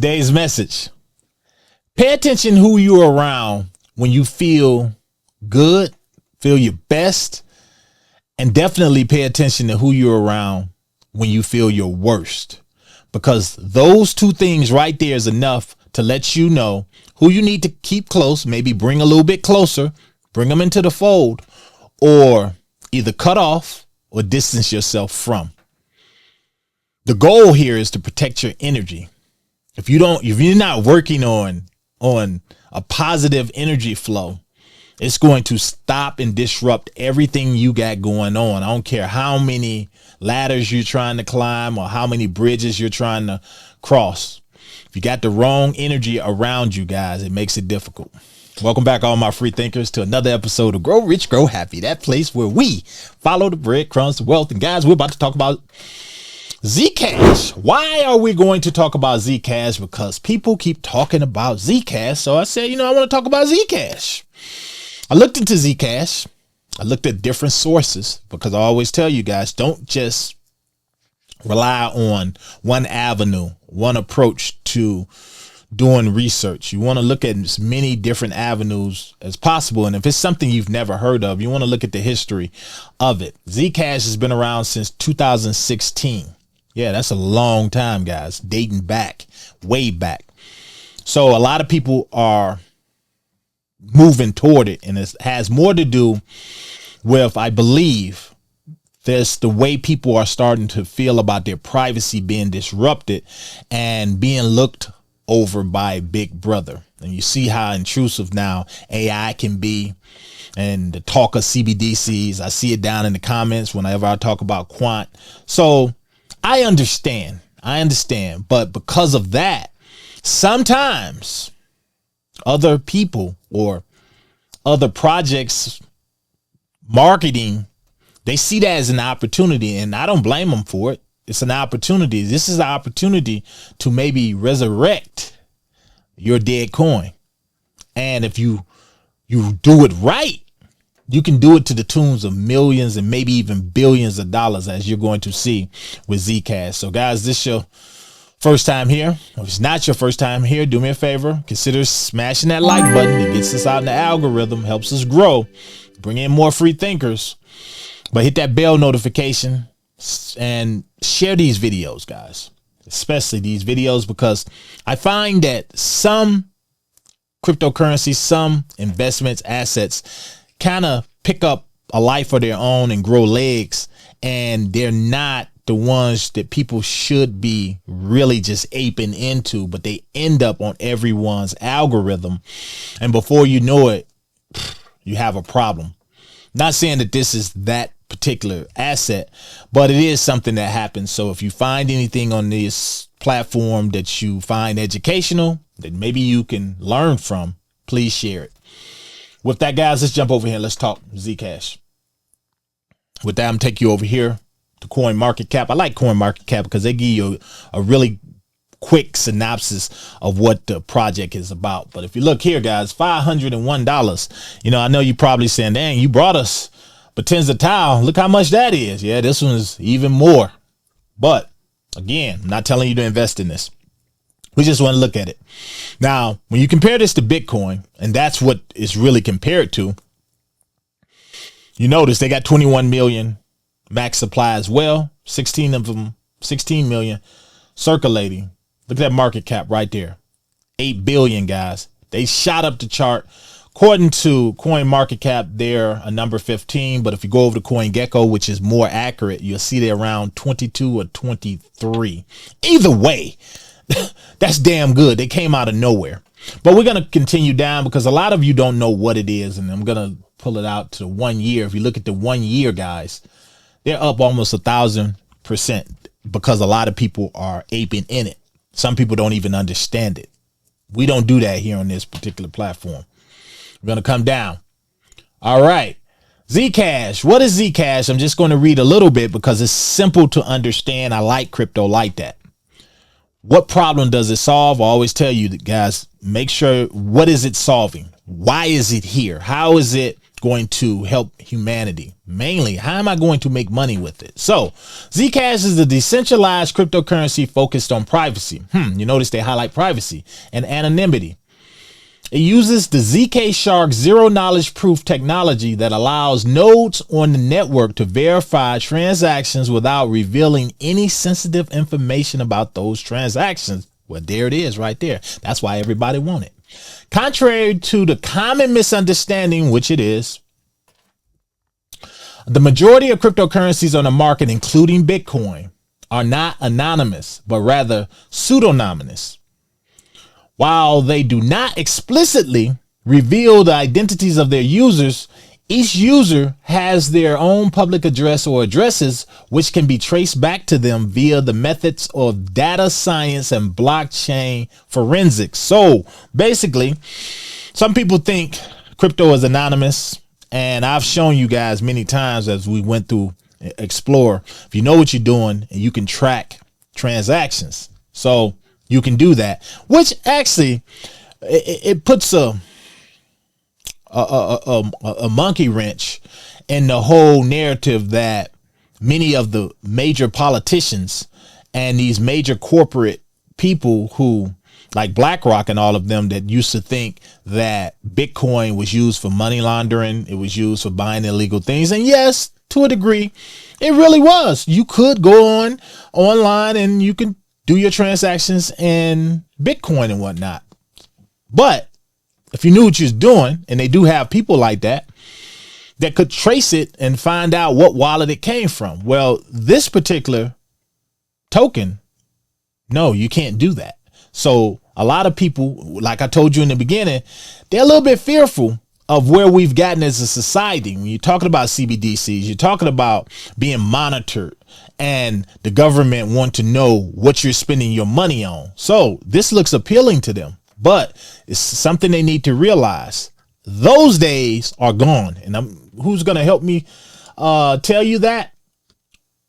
Today's message: pay attention who you're around when you feel good, feel your best, and definitely pay attention to who you're around when you feel your worst, because those two things right there is enough to let you know who you need to keep close, maybe bring a little bit closer, bring them into the fold, or either cut off or distance yourself from. The goal here is to protect your energy. If you're not working on a positive energy flow, it's going to stop and disrupt everything you got going on. I don't care how many ladders you're trying to climb or how many bridges you're trying to cross. If you got the wrong energy around you, guys, it makes it difficult. Welcome back, all my free thinkers, to another episode of Grow Rich, Grow Happy, that place where we follow the breadcrumbs to wealth. And guys, we're about to talk about Zcash. Why are we going to talk about Zcash? Because people keep talking about Zcash. So I said, I want to talk about Zcash. I looked into Zcash. I looked at different sources, because I always tell you guys, don't just rely on one avenue, one approach to doing research. You want to look at as many different avenues as possible. And if it's something you've never heard of, you want to look at the history of it. Zcash has been around since 2016. Yeah, that's a long time, guys, dating back, way back. So a lot of people are moving toward it, and it has more to do with, I believe, there's the way people are starting to feel about their privacy being disrupted and being looked over by Big Brother. And you see how intrusive now AI can be, and the talk of CBDCs. I see it down in the comments whenever I talk about quant. So I understand, but because of that, sometimes other people or other projects marketing, they see that as an opportunity, and I don't blame them for it. It's an opportunity. This is an opportunity to maybe resurrect your dead coin. And if you do it right, you can do it to the tunes of millions and maybe even billions of dollars, as you're going to see with Zcash. So guys, this is your first time here. If it's not your first time here, do me a favor, consider smashing that like button. It gets us out in the algorithm, helps us grow, bring in more free thinkers. But hit that bell notification and share these videos, guys, especially these videos, because I find that some cryptocurrencies, some investments, assets kind of pick up a life of their own and grow legs, and they're not the ones that people should be really just aping into, but they end up on everyone's algorithm. And before you know it, you have a problem. Not saying that this is that particular asset, but it is something that happens. So if you find anything on this platform that you find educational, that maybe you can learn from, please share it. With that, guys, let's jump over here. Let's talk Zcash. With that, I'm take you over here to Coin Market Cap. I like Coin Market Cap because they give you a really quick synopsis of what the project is about. But if you look here, guys, $501. I know you're probably saying, dang, you brought us tens of tile. Look how much that is. Yeah, this one is even more. But again, I'm not telling you to invest in this. We just want to look at it. Now, when you compare this to Bitcoin, and that's what it's really compared to, you notice they got 21 million max supply as well. 16 of them, 16 million circulating. Look at that market cap right there. 8 billion, guys. They shot up the chart. According to Coin Market Cap, they're a number 15. But if you go over to CoinGecko, which is more accurate, you'll see they're around 22 or 23. Either way, that's damn good. They came out of nowhere. But we're going to continue down because a lot of you don't know what it is. And I'm going to pull it out to 1 year. If you look at the 1 year, guys, they're up almost 1,000% because a lot of people are aping in it. Some people don't even understand it. We don't do that here on this particular platform. We're going to come down. All right. Zcash. What is Zcash? I'm just going to read a little bit because it's simple to understand. I like crypto like that. What problem does it solve? I always tell you, guys, make sure, what is it solving? Why is it here? How is it going to help humanity? Mainly, how am I going to make money with it? So Zcash is a decentralized cryptocurrency focused on privacy. You notice they highlight privacy and anonymity. It uses the ZK Shark zero knowledge proof technology that allows nodes on the network to verify transactions without revealing any sensitive information about those transactions. Well, there it is right there. That's why everybody wants it. Contrary to the common misunderstanding, which it is, the majority of cryptocurrencies on the market, including Bitcoin, are not anonymous, but rather pseudonymous. While they do not explicitly reveal the identities of their users, each user has their own public address or addresses, which can be traced back to them via the methods of data science and blockchain forensics. So basically, some people think crypto is anonymous, and I've shown you guys many times as we went through Explore, if you know what you're doing and you can track transactions. So you can do that, which actually it puts a monkey wrench in the whole narrative that many of the major politicians and these major corporate people who, like BlackRock and all of them, that used to think that Bitcoin was used for money laundering. It was used for buying illegal things. And yes, to a degree, it really was. You could go online and you can do your transactions in Bitcoin and whatnot. But if you knew what you was doing, and they do have people like that could trace it and find out what wallet it came from. Well, this particular token, no, you can't do that. So a lot of people, like I told you in the beginning, they're a little bit fearful of where we've gotten as a society. When you're talking about CBDCs, you're talking about being monitored, and the government want to know what you're spending your money on. So this looks appealing to them, but it's something they need to realize. Those days are gone. And who's going to help me tell you that?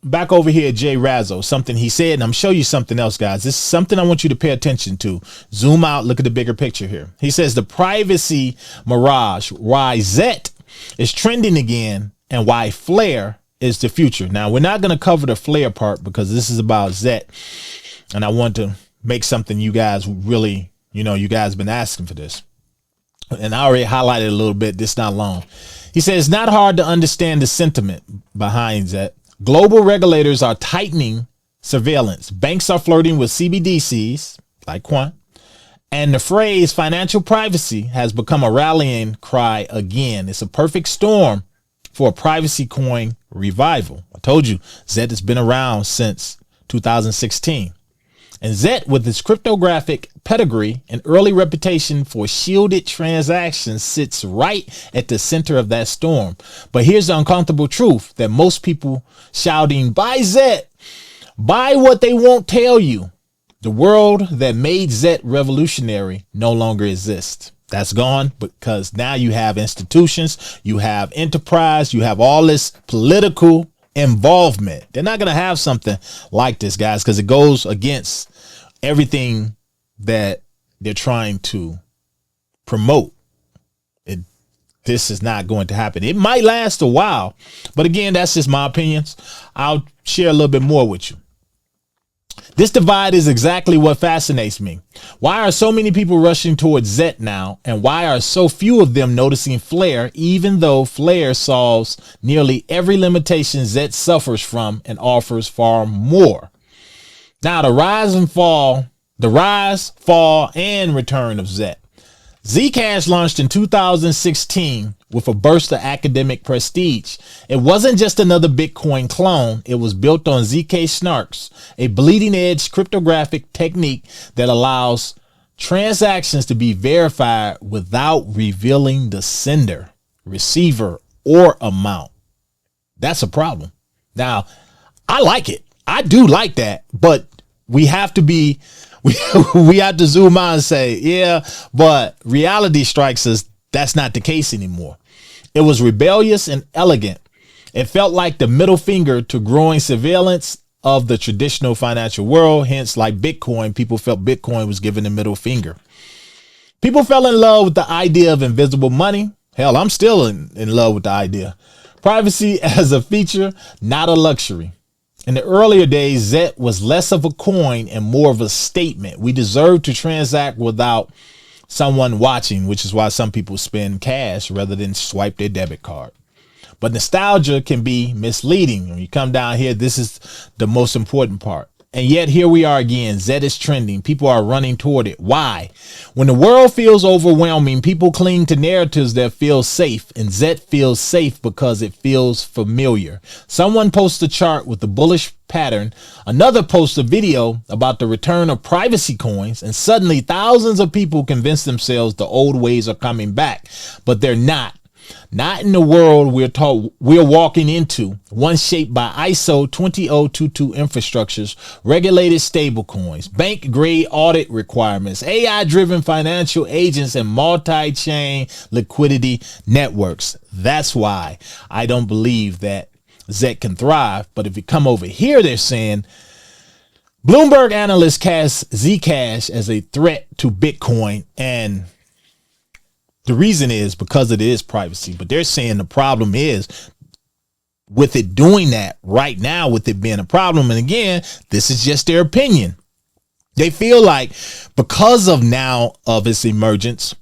Back over here, Jay Razzo, something he said, and I'm show you something else, guys. This is something I want you to pay attention to. Zoom out, look at the bigger picture here. He says the privacy mirage, why ZEC is trending again, and why Flare is the future. Now, we're not going to cover the Flare part because this is about ZEC, and I want to make something you guys really, you guys been asking for this. And I already highlighted a little bit, this not long. He says it's not hard to understand the sentiment behind ZEC. Global regulators are tightening surveillance. Banks are flirting with CBDCs like Quant. And the phrase financial privacy has become a rallying cry again. It's a perfect storm for a privacy coin revival. I told you, ZEC has been around since 2016. And ZEC, with its cryptographic pedigree and early reputation for shielded transactions, sits right at the center of that storm. But here's the uncomfortable truth that most people shouting, buy ZEC, buy what they won't tell you. The world that made ZEC revolutionary no longer exists. That's gone because now you have institutions, you have enterprise, you have all this political involvement. They're not going to have something like this, guys, because it goes against everything that they're trying to promote. This is not going to happen. It might last a while, but again, that's just my opinions. I'll share a little bit more with you. This divide is exactly what fascinates me. Why are so many people rushing towards ZEC now? And why are so few of them noticing Flare, even though Flare solves nearly every limitation ZEC suffers from and offers far more? Now, the rise, fall, and return of ZEC. Zcash launched in 2016 with a burst of academic prestige. It wasn't just another Bitcoin clone. It was built on ZK Snarks, a bleeding edge cryptographic technique that allows transactions to be verified without revealing the sender, receiver, or amount. That's a problem. Now, I like it. I do like that, but we have to be, we have to zoom out and say, yeah, but reality strikes us. That's not the case anymore. It was rebellious and elegant. It felt like the middle finger to growing surveillance of the traditional financial world. Hence, like Bitcoin, people felt Bitcoin was giving the middle finger. People fell in love with the idea of invisible money. Hell, I'm still in love with the idea. Privacy as a feature, not a luxury. In the earlier days, ZEC was less of a coin and more of a statement. We deserve to transact without someone watching, which is why some people spend cash rather than swipe their debit card. But nostalgia can be misleading. When you come down here, this is the most important part. And yet here we are again. ZEC is trending. People are running toward it. Why? When the world feels overwhelming, people cling to narratives that feel safe. And ZEC feels safe because it feels familiar. Someone posts a chart with the bullish pattern. Another posts a video about the return of privacy coins. And suddenly thousands of people convince themselves the old ways are coming back. But they're not. Not in the world we're walking into, one shaped by ISO 20022 infrastructures, regulated stablecoins, bank grade audit requirements, AI driven financial agents, and multi-chain liquidity networks. That's why I don't believe that ZEC can thrive. But if you come over here, they're saying Bloomberg analysts cast Zcash as a threat to Bitcoin, and the reason is because it is privacy. But they're saying the problem is with it doing that right now, with it being a problem. And again, this is just their opinion. They feel like because of now of its emergence,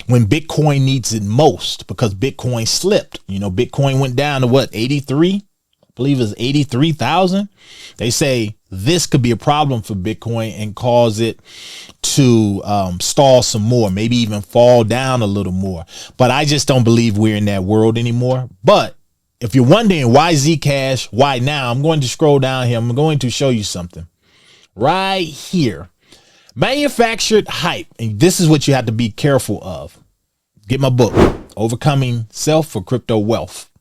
when Bitcoin needs it most, because Bitcoin slipped, you know, Bitcoin went down to what, 83? I believe it's 83,000. They say this could be a problem for Bitcoin and cause it to stall some more, maybe even fall down a little more. But I just don't believe we're in that world anymore. But if you're wondering why Zcash, why now, I'm going to scroll down here. I'm going to show you something right here. Manufactured hype. And this is what you have to be careful of. Get my book, Overcoming Self for Crypto Wealth,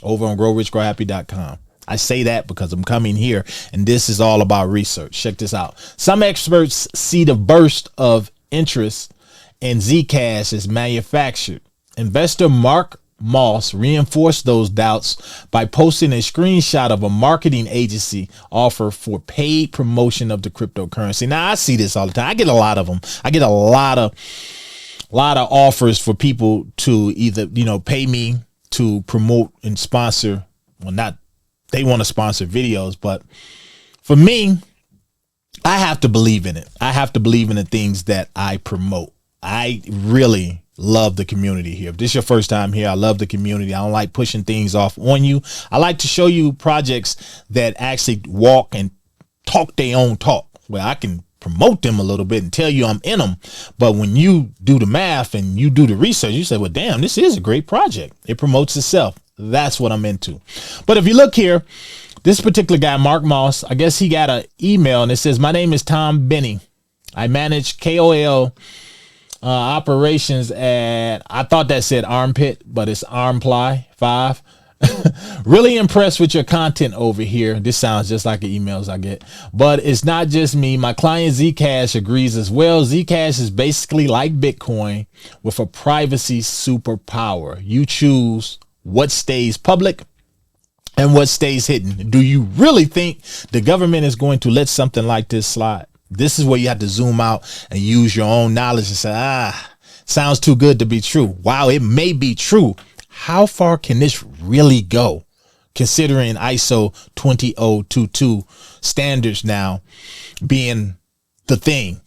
over on growrichgrowhappy.com. I say that because I'm coming here and this is all about research. Check this out. Some experts see the burst of interest in Zcash as manufactured. Investor Mark Moss reinforced those doubts by posting a screenshot of a marketing agency offer for paid promotion of the cryptocurrency. Now, I see this all the time. I get a lot of them. I get a lot of offers for people to either, you know, pay me to promote and sponsor. Well, not they want to sponsor videos, but for me, I have to believe in it. I have to believe in the things that I promote. I really love the community here. If this is your first time here, I love the community. I don't like pushing things off on you. I like to show you projects that actually walk and talk their own talk, where I can promote them a little bit and tell you I'm in them. But when you do the math and you do the research, you say, well, damn, this is a great project. It promotes itself. That's what I'm into. But if you look here, this particular guy, Mark Moss, I guess he got an email and it says, my name is Tom Benny. I manage KOL operations at, I thought that said armpit, but it's Armply 5. Really impressed with your content over here. This sounds just like the emails I get, but it's not just me. My client Zcash agrees as well. Zcash is basically like Bitcoin with a privacy superpower. You choose what stays public and what stays hidden. Do you really think the government is going to let something like this slide? This is where you have to zoom out and use your own knowledge and say, sounds too good to be true. Wow, it may be true. How far can this really go? Considering ISO 20022 standards now being the thing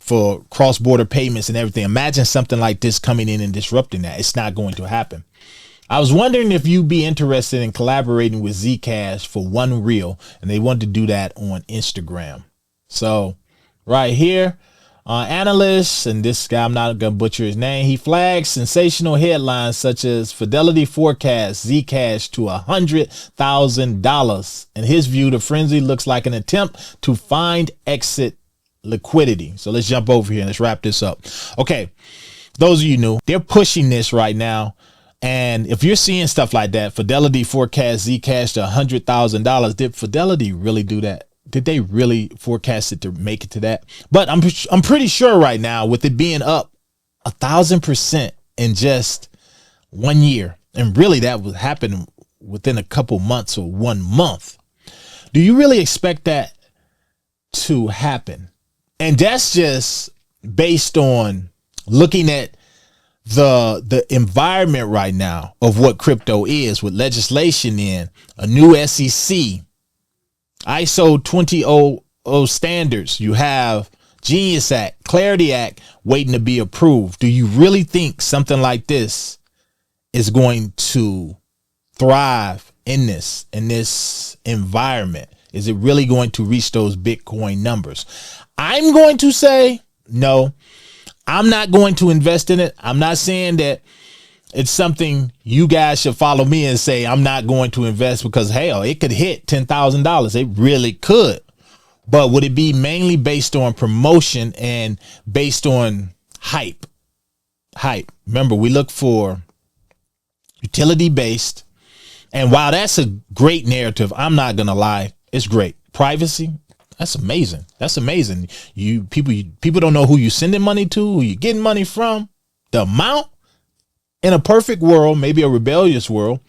for cross-border payments and everything. Imagine something like this coming in and disrupting that. It's not going to happen. I was wondering if you'd be interested in collaborating with Zcash for one reel, and they want to do that on Instagram. So right here, Analysts, and this guy, I'm not going to butcher his name, he flags sensational headlines such as Fidelity forecasts Zcash to $100,000. In his view, the frenzy looks like an attempt to find exit liquidity. So let's jump over here and let's wrap this up. Okay, those of you new, they're pushing this right now. And if you're seeing stuff like that, Fidelity forecasts Zcash to $100,000. Did Fidelity really do that? Did they really forecast it to make it to that? But I'm pretty sure right now, with it being up 1,000% in just 1 year, and really that would happen within a couple months or 1 month. Do you really expect that to happen? And that's just based on looking at the environment right now of what crypto is, with legislation in, a new SEC, ISO 20000 standards, you have Genius Act, Clarity Act waiting to be approved. Do you really think something like this is going to thrive in this environment? Is it really going to reach those Bitcoin numbers? I'm going to say no. I'm not going to invest in it. I'm not saying that it's something you guys should follow me and say I'm not going to invest, because hell, it could hit $10,000. It really could. But would it be mainly based on promotion and based on hype? Remember, we look for utility based. And while that's a great narrative, I'm not going to lie, it's great. Privacy, that's amazing. That's amazing. People don't know who you're sending money to, who you're getting money from, the amount. In a perfect world, maybe a rebellious world,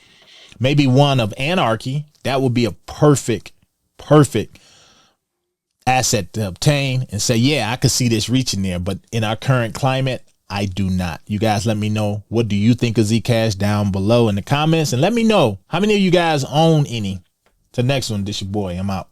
maybe one of anarchy, that would be a perfect asset to obtain and say, yeah, I could see this reaching there. But in our current climate, I do not. You guys let me know, what do you think of Zcash down below in the comments, and let me know how many of you guys own any. Till next one, this your boy, I'm out.